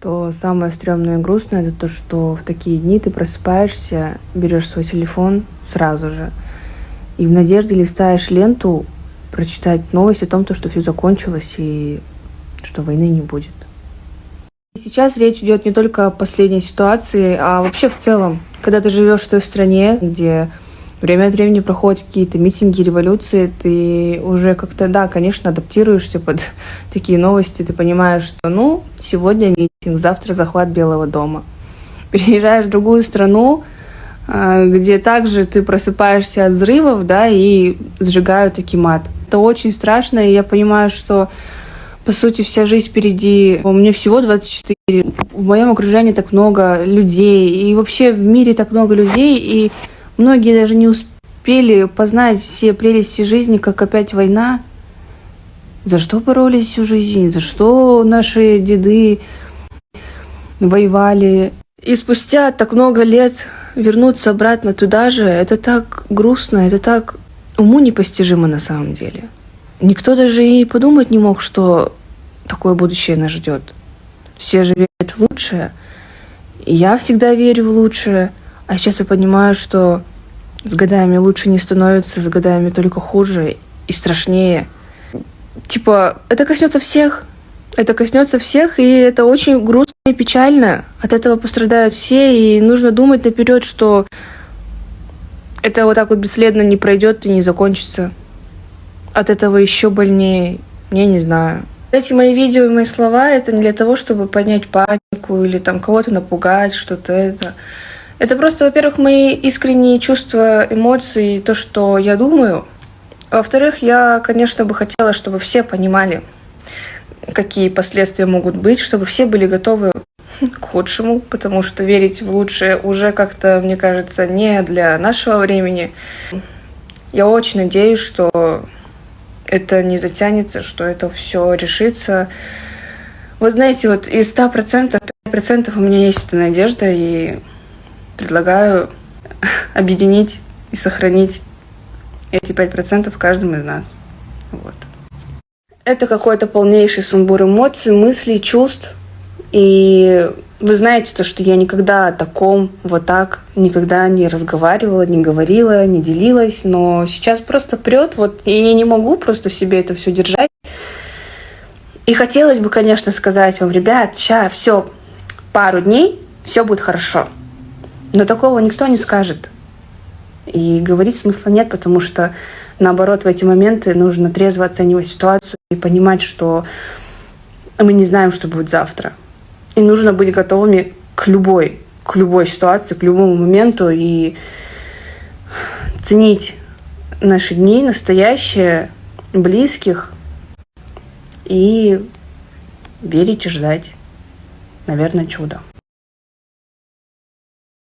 Что самое стрёмное и грустное, это то, что в такие дни ты просыпаешься, берешь свой телефон сразу же и в надежде листаешь ленту, прочитать новость о том, что все закончилось и что войны не будет. Сейчас речь идет не только о последней ситуации, а вообще в целом, когда ты живешь в той стране, где время от времени проходят какие-то митинги, революции, ты уже как-то, да, конечно, адаптируешься под такие новости, ты понимаешь, что, сегодня митинг, завтра захват Белого дома. Переезжаешь в другую страну, где также ты просыпаешься от взрывов, да, и сжигают акимат. Это очень страшно, и я понимаю, что, по сути, вся жизнь впереди. Мне всего 24. В моем окружении так много людей, и вообще в мире так много людей, и многие даже не успели познать все прелести жизни, как опять война. За что боролись всю жизнь? За что наши деды воевали? И спустя так много лет вернуться обратно туда же, это так грустно, это так уму непостижимо на самом деле. Никто даже и подумать не мог, что такое будущее нас ждет. Все же верят в лучшее. И я всегда верю в лучшее. А сейчас я понимаю, что с годами лучше не становится, с годами только хуже и страшнее. Это коснется всех. Это коснется всех, и это очень грустно и печально. От этого пострадают все, и нужно думать наперед, что это вот так вот бесследно не пройдет и не закончится. От этого еще больнее. Я не знаю. Эти мои видео и мои слова — это не для того, чтобы поднять панику или кого-то напугать, что-то это. Это просто, во-первых, мои искренние чувства, эмоции, то, что я думаю. Во-вторых, я, конечно, бы хотела, чтобы все понимали, какие последствия могут быть, чтобы все были готовы к худшему, потому что верить в лучшее уже как-то, мне кажется, не для нашего времени. Я очень надеюсь, что это не затянется, что это все решится. Вот знаете, из 100%, 5% у меня есть эта надежда, и предлагаю объединить и сохранить эти 5% в каждом из нас. Вот. Это какой-то полнейший сумбур эмоций, мыслей, чувств. И вы знаете то, что я никогда о таком вот так никогда не разговаривала, не говорила, не делилась. Но сейчас просто прет, и я не могу просто в себе это все держать. И хотелось бы, конечно, сказать вам: ребят, сейчас все, пару дней, все будет хорошо. Но такого никто не скажет. И говорить смысла нет, потому что, наоборот, в эти моменты нужно трезво оценивать ситуацию и понимать, что мы не знаем, что будет завтра. И нужно быть готовыми к любой ситуации, к любому моменту и ценить наши дни, настоящее, близких, и верить и ждать, наверное, чуда.